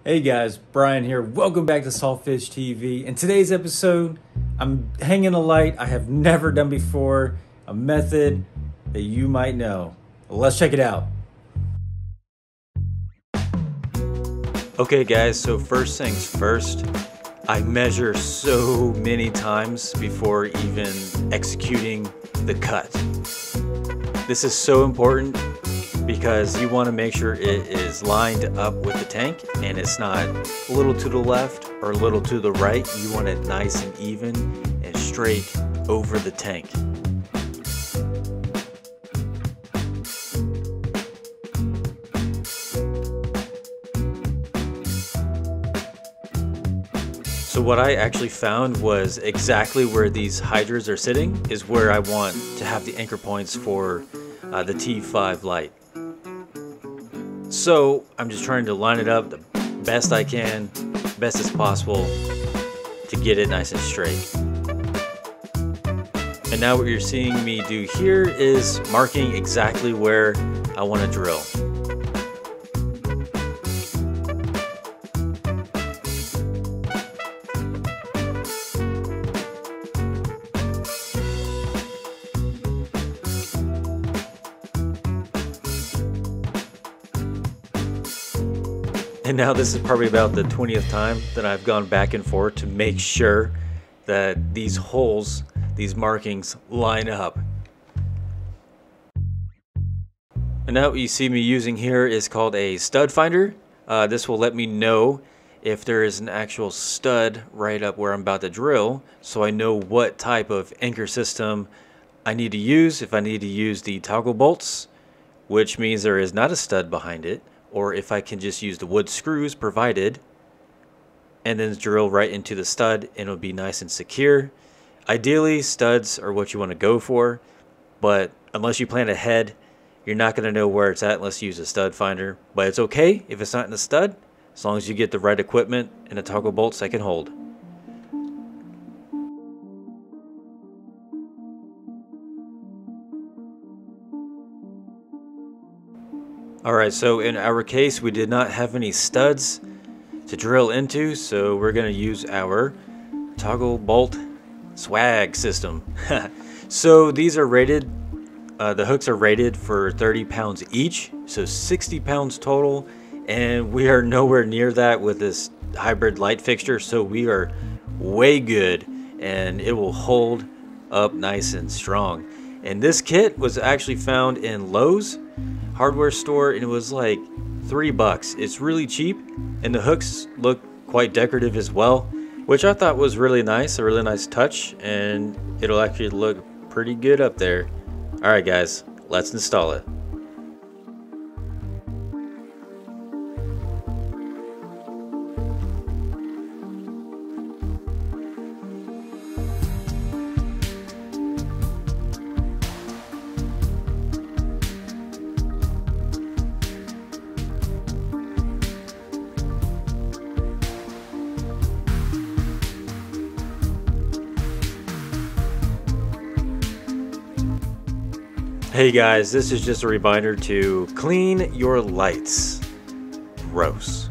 Hey guys, Brian here. Welcome back to Saltfish TV. In today's episode, I'm hanging a light I have never done before, a method that you might know. Let's check it out. Okay guys, so first things first, I measure so many times before even executing the cut. This is so important because you want to make sure it is lined up with the tank and it's not a little to the left or a little to the right. You want it nice and even and straight over the tank. So what I actually found was exactly where these hydras are sitting is where I want to have the anchor points for the T5 light. So I'm just trying to line it up the best I can, best as possible to get it nice and straight. And now what you're seeing me do here is marking exactly where I want to drill. And now this is probably about the 20th time that I've gone back and forth to make sure that these holes, these markings line up. And now what you see me using here is called a stud finder. This will let me know if there is an actual stud right up where I'm about to drill, so I know what type of anchor system I need to use. If I need to use the toggle bolts, which means there is not a stud behind it, or if I can just use the wood screws provided and then drill right into the stud and it'll be nice and secure. Ideally, studs are what you want to go for, but unless you plan ahead, you're not going to know where it's at unless you use a stud finder. But it's okay if it's not in the stud, as long as you get the right equipment and the toggle bolts that can hold. Alright, so in our case, we did not have any studs to drill into, so we're going to use our toggle bolt swag system. So these are rated, the hooks are rated for 30 pounds each, so 60 pounds total, and we are nowhere near that with this hybrid light fixture, so we are way good, and it will hold up nice and strong. And this kit was actually found in Lowe's hardware store, and it was like $3. It's really cheap, and the hooks look quite decorative as well, which I thought was really nice, a really nice touch, and it'll actually look pretty good up there. Alright guys, let's install it. Hey guys, this is just a reminder to clean your lights. Gross.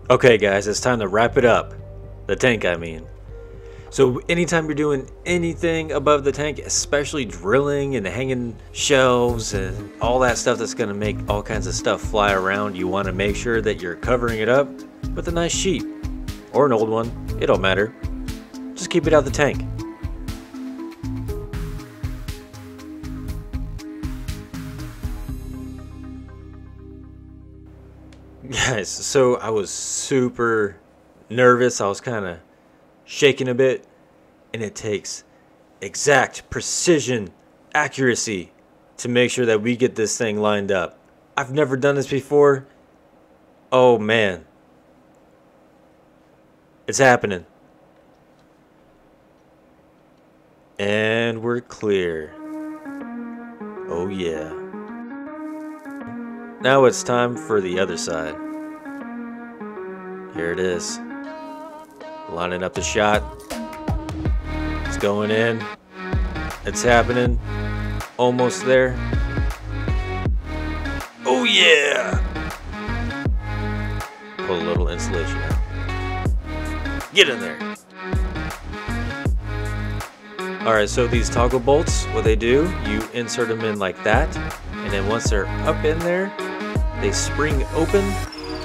Okay guys, it's time to wrap it up. The tank, I mean. So anytime you're doing anything above the tank, especially drilling and hanging shelves and all that stuff that's going to make all kinds of stuff fly around, you want to make sure that you're covering it up with a nice sheet or an old one. It don't matter. Just keep it out of the tank. Guys, so I was super nervous. I was kind of shaking a bit, and it takes exact precision, accuracy to make sure that we get this thing lined up. I've never done this before. Oh man, it's happening. And we're clear. Oh yeah. Now it's time for the other side. Here it is. Lining up the shot. It's going in. It's happening. Almost there. Oh yeah! Pull a little insulation out. Get in there. Alright, so these toggle bolts, what they do, you insert them in like that, and then once they're up in there, they spring open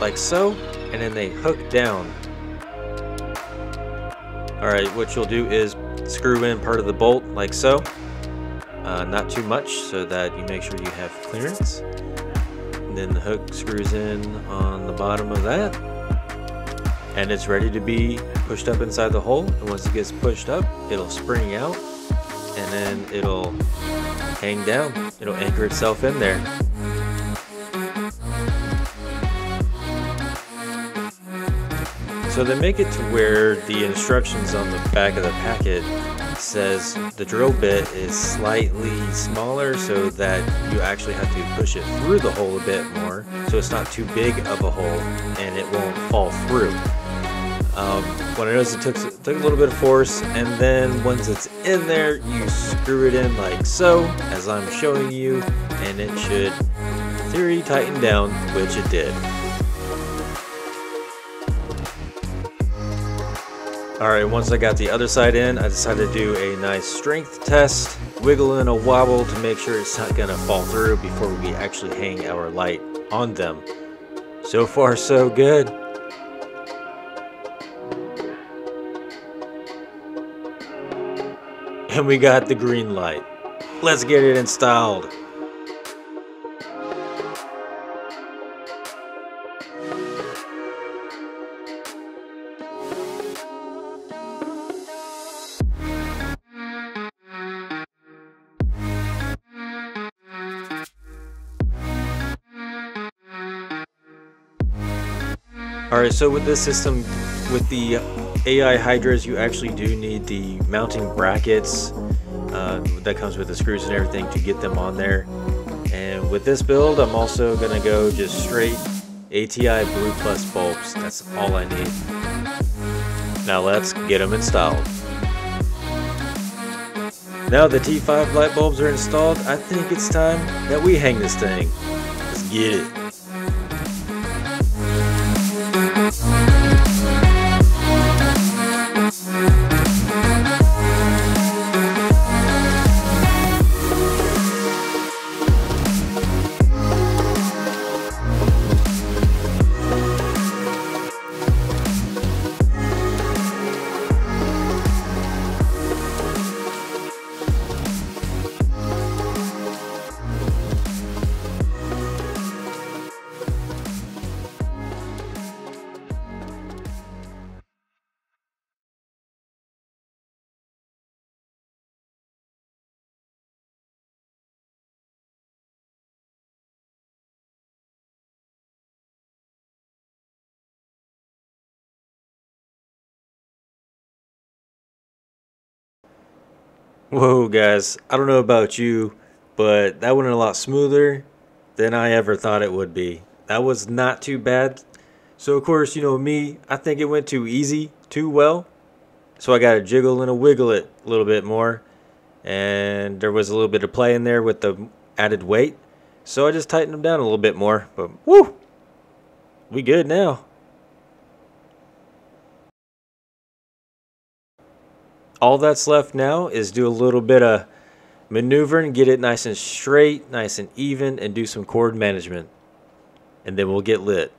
like so, and then they hook down. Alright, what you'll do is screw in part of the bolt like so, not too much so that you make sure you have clearance. And then the hook screws in on the bottom of that, and it's ready to be pushed up inside the hole. And once it gets pushed up, it'll spring out, and then it'll hang down. It'll anchor itself in there. So they make it to where the instructions on the back of the packet says the drill bit is slightly smaller so that you actually have to push it through the hole a bit more, so it's not too big of a hole and it won't fall through. What I noticed, it took a little bit of force, and then once it's in there, you screw it in like so, as I'm showing you, and it should, in theory, tighten down, which it did. Alright, once I got the other side in, I decided to do a nice strength test, wiggle and a wobble to make sure it's not going to fall through before we actually hang our light on them. So far, so good. And we got the green light. Let's get it installed. Alright, so with this system, with the AI hydras, you actually do need the mounting brackets that comes with the screws and everything to get them on there. And with this build, I'm also going to go just straight ATI Blue Plus bulbs. That's all I need. Now let's get them installed. Now the T5 light bulbs are installed, I think it's time that we hang this thing. Let's get it. Whoa guys, I don't know about you, but that went a lot smoother than I ever thought it would be. That was not too bad. So of course, you know me, I think it went too easy, too well. So I got to jiggle and a wiggle it a little bit more. And there was a little bit of play in there with the added weight. So I just tightened them down a little bit more. But woo! We good now. All that's left now is do a little bit of maneuvering, get it nice and straight, nice and even, and do some cord management. And then we'll get lit.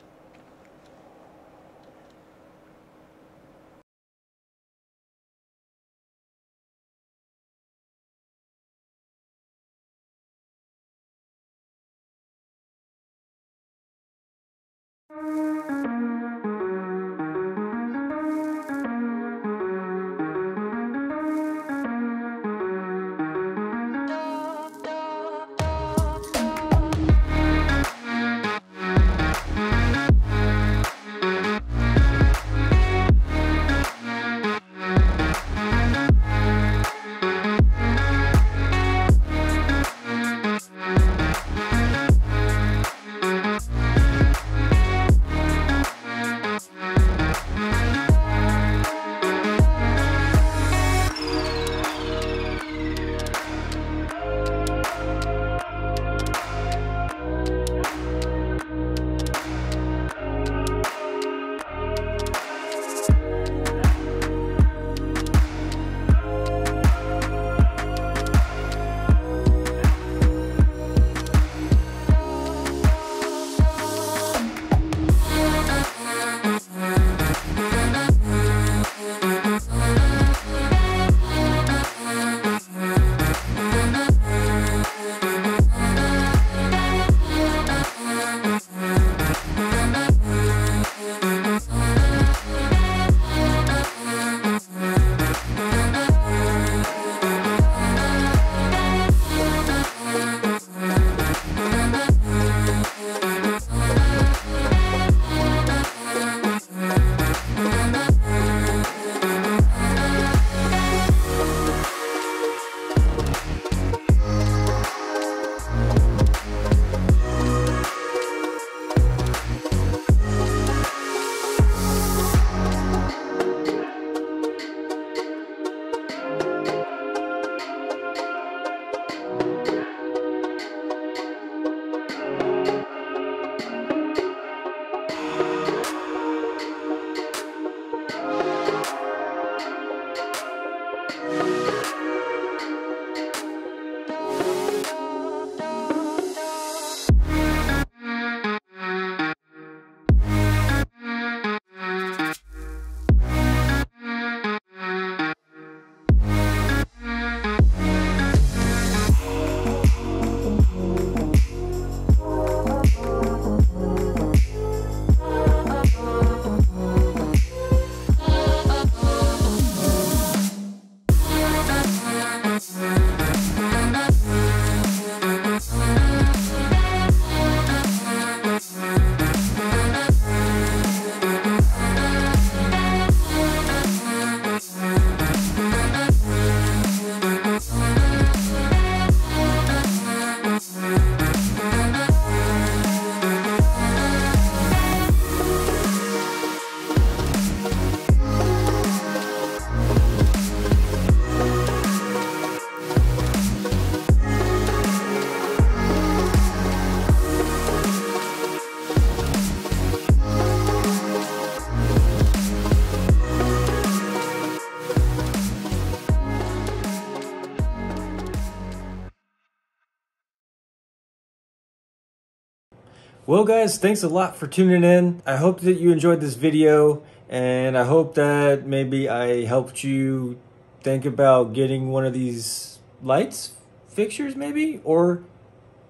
Well guys, thanks a lot for tuning in. I hope that you enjoyed this video, and I hope that maybe I helped you think about getting one of these lights fixtures maybe, or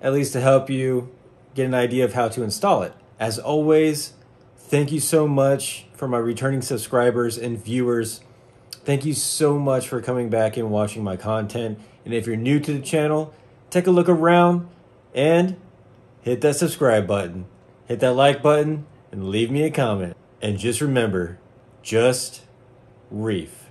at least to help you get an idea of how to install it. As always, thank you so much for my returning subscribers and viewers. Thank you so much for coming back and watching my content. And if you're new to the channel, take a look around and hit that subscribe button, hit that like button, and leave me a comment. And just remember, just reef.